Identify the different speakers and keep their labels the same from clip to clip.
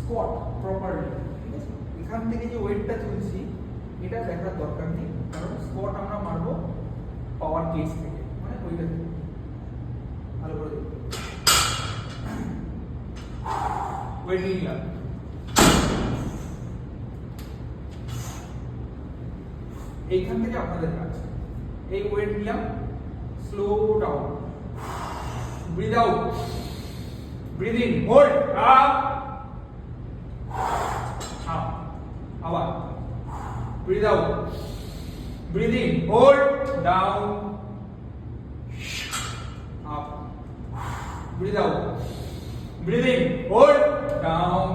Speaker 1: Squat properly, ঠিক আছে? এখান থেকে যে ওয়েটটা তুলছি এটা দেখার দরকার নেই, কারণ স্কোয়াট আমরা মারবো পাওয়ার কেজ থেকে, মানে ওইটা থেকে। ভালো করে দেখুন, ওয়েট নিলাম, এইখান থেকে আপনাদের কাজ, এই ওয়েট নিলাম, slow down, breathe out, breathe in, hold, up up, আবার breathe out, breathe in, hold, down, up, breathe out, breathe in, hold, down,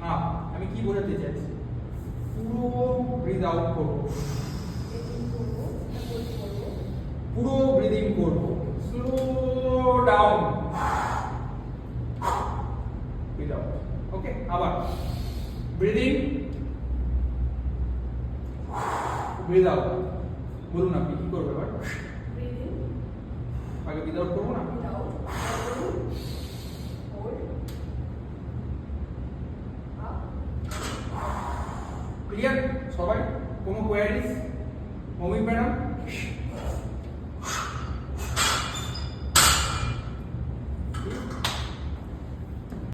Speaker 1: up. আমি কি বোঝাতে চাইছি, পুরো ব্রিথ আউট করব, পুরো ব্রিদিং করব, স্লো ডাউন, ব্রিথ আউট। ওকে, আবার ব্রিদিং, ব্রিথ আউট। বলুন আপনি কি করবেন এবার? আগে ব্রিথ আউট করবো না? ক্লিয়ার সবাই? কোনো কোয়ারিজ? Mummy madam?